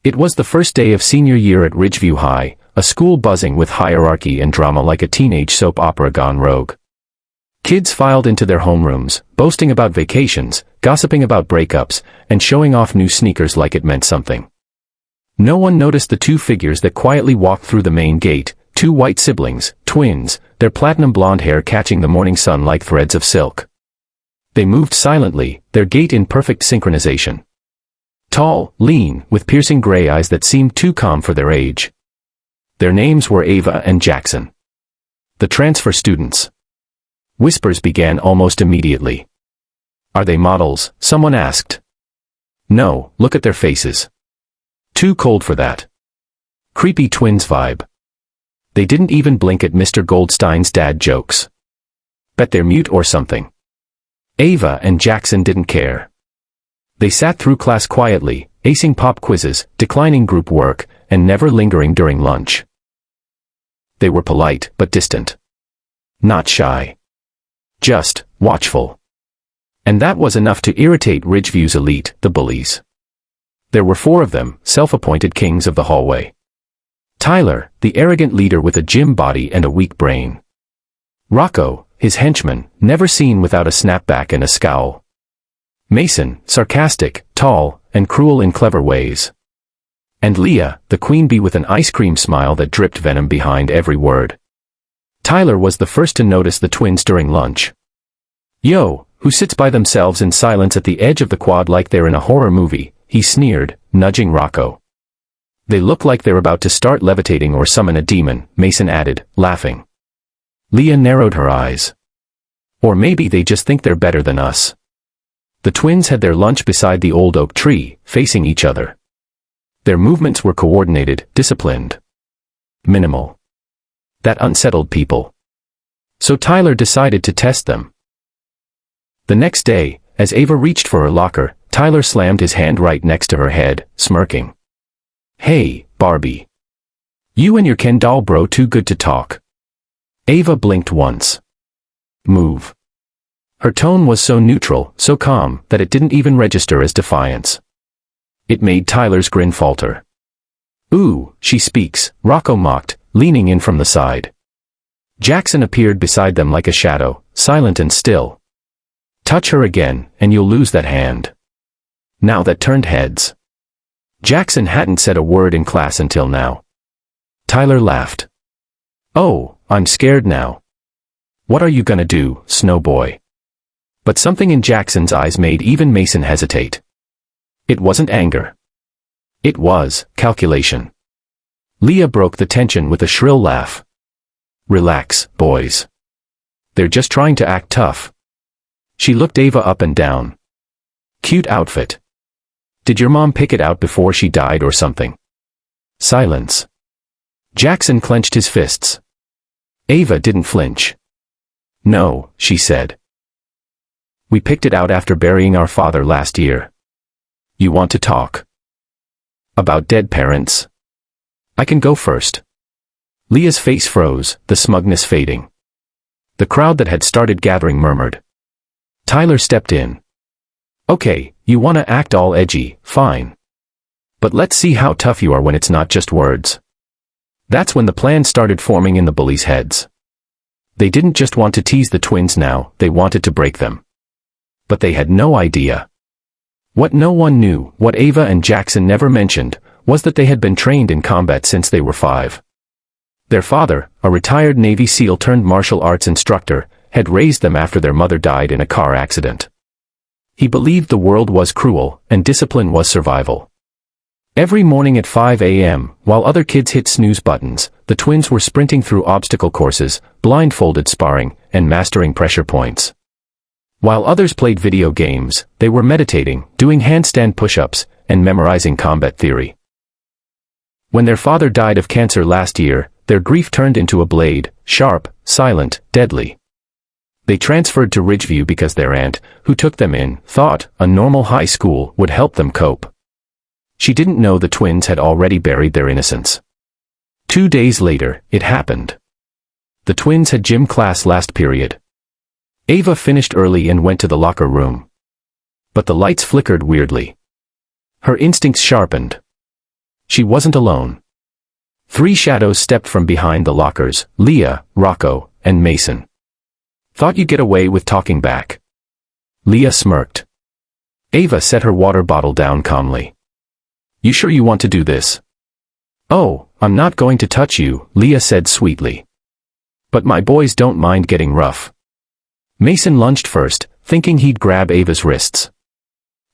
It was the first day of senior year at Ridgeview High, a school buzzing with hierarchy and drama like a teenage soap opera gone rogue. Kids filed into their homerooms, boasting about vacations, gossiping about breakups, and showing off new sneakers like it meant something. No one noticed the two figures that quietly walked through the main gate, two white siblings, twins, their platinum blonde hair catching the morning sun like threads of silk. They moved silently, their gait in perfect synchronization. Tall, lean, with piercing gray eyes that seemed too calm for their age. Their names were Ava and Jackson. The transfer students. Whispers began almost immediately. Are they models? Someone asked. No, look at their faces. Too cold for that. Creepy twins vibe. They didn't even blink at Mr. Goldstein's dad jokes. Bet they're mute or something. Ava and Jackson didn't care. They sat through class quietly, acing pop quizzes, declining group work, and never lingering during lunch. They were polite, but distant. Not shy. Just watchful. And that was enough to irritate Ridgeview's elite, the bullies. There were 4 of them, self-appointed kings of the hallway. Tyler, the arrogant leader with a gym body and a weak brain. Rocco, his henchman, never seen without a snapback and a scowl. Mason, sarcastic, tall, and cruel in clever ways. And Leah, the queen bee with an ice cream smile that dripped venom behind every word. Tyler was the first to notice the twins during lunch. Yo, who sits by themselves in silence at the edge of the quad like they're in a horror movie, he sneered, nudging Rocco. They look like they're about to start levitating or summon a demon, Mason added, laughing. Leah narrowed her eyes. Or maybe they just think they're better than us. The twins had their lunch beside the old oak tree, facing each other. Their movements were coordinated, disciplined. Minimal. That unsettled people. So Tyler decided to test them. The next day, as Ava reached for her locker, Tyler slammed his hand right next to her head, smirking. Hey, Barbie. You and your Ken doll bro too good to talk. Ava blinked once. Move. Her tone was so neutral, so calm, that it didn't even register as defiance. It made Tyler's grin falter. Ooh, she speaks, Rocco mocked, leaning in from the side. Jackson appeared beside them like a shadow, silent and still. Touch her again, and you'll lose that hand. Now that turned heads. Jackson hadn't said a word in class until now. Tyler laughed. Oh, I'm scared now. What are you gonna do, Snowboy? But something in Jackson's eyes made even Mason hesitate. It wasn't anger. It was calculation. Leah broke the tension with a shrill laugh. Relax, boys. They're just trying to act tough. She looked Ava up and down. Cute outfit. Did your mom pick it out before she died or something? Silence. Jackson clenched his fists. Ava didn't flinch. No, she said. We picked it out after burying our father last year. You want to talk? About dead parents? I can go first. Leah's face froze, the smugness fading. The crowd that had started gathering murmured. Tyler stepped in. Okay, you want to act all edgy, fine. But let's see how tough you are when it's not just words. That's when the plan started forming in the bullies' heads. They didn't just want to tease the twins now, they wanted to break them. But they had no idea. What no one knew, what Ava and Jackson never mentioned, was that they had been trained in combat since they were 5. Their father, a retired Navy SEAL turned martial arts instructor, had raised them after their mother died in a car accident. He believed the world was cruel, and discipline was survival. Every morning at 5 a.m., while other kids hit snooze buttons, the twins were sprinting through obstacle courses, blindfolded sparring, and mastering pressure points. While others played video games, they were meditating, doing handstand push-ups, and memorizing combat theory. When their father died of cancer last year, their grief turned into a blade, sharp, silent, deadly. They transferred to Ridgeview because their aunt, who took them in, thought a normal high school would help them cope. She didn't know the twins had already buried their innocence. 2 days later, it happened. The twins had gym class last period. Ava finished early and went to the locker room. But the lights flickered weirdly. Her instincts sharpened. She wasn't alone. 3 shadows stepped from behind the lockers: Leah, Rocco, and Mason. "Thought you'd get away with talking back." Leah smirked. Ava set her water bottle down calmly. "You sure you want to do this?" "Oh, I'm not going to touch you," Leah said sweetly. "But my boys don't mind getting rough." Mason lunged first, thinking he'd grab Ava's wrists.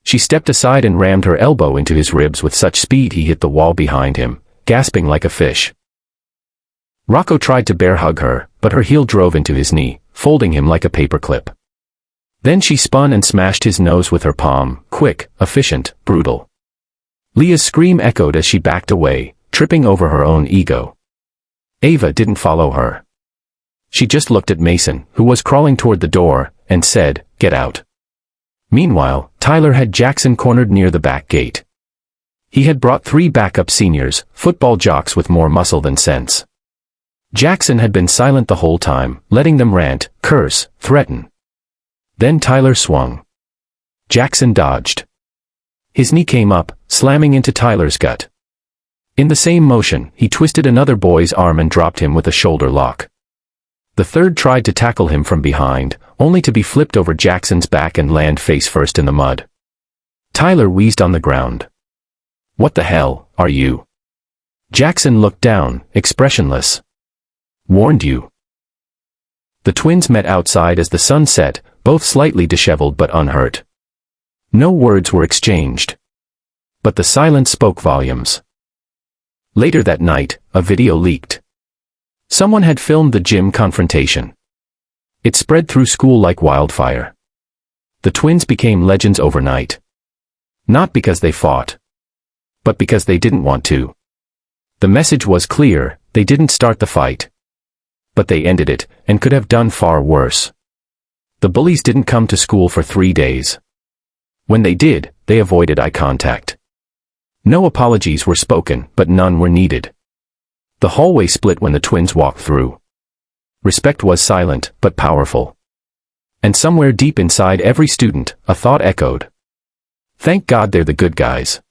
She stepped aside and rammed her elbow into his ribs with such speed he hit the wall behind him, gasping like a fish. Rocco tried to bear hug her, but her heel drove into his knee, folding him like a paperclip. Then she spun and smashed his nose with her palm, quick, efficient, brutal. Leah's scream echoed as she backed away, tripping over her own ego. Ava didn't follow her. She just looked at Mason, who was crawling toward the door, and said, "Get out." Meanwhile, Tyler had Jackson cornered near the back gate. He had brought 3 backup seniors, football jocks with more muscle than sense. Jackson had been silent the whole time, letting them rant, curse, threaten. Then Tyler swung. Jackson dodged. His knee came up, slamming into Tyler's gut. In the same motion, he twisted another boy's arm and dropped him with a shoulder lock. The third tried to tackle him from behind, only to be flipped over Jackson's back and land face first in the mud. Tyler wheezed on the ground. "What the hell, are you?" Jackson looked down, expressionless. "Warned you." The twins met outside as the sun set, both slightly disheveled but unhurt. No words were exchanged. But the silence spoke volumes. Later that night, a video leaked. Someone had filmed the gym confrontation. It spread through school like wildfire. The twins became legends overnight. Not because they fought, but because they didn't want to. The message was clear: they didn't start the fight. But they ended it, and could have done far worse. The bullies didn't come to school for 3 days. When they did, they avoided eye contact. No apologies were spoken, but none were needed. The hallway split when the twins walked through. Respect was silent, but powerful. And somewhere deep inside every student, a thought echoed. Thank God they're the good guys.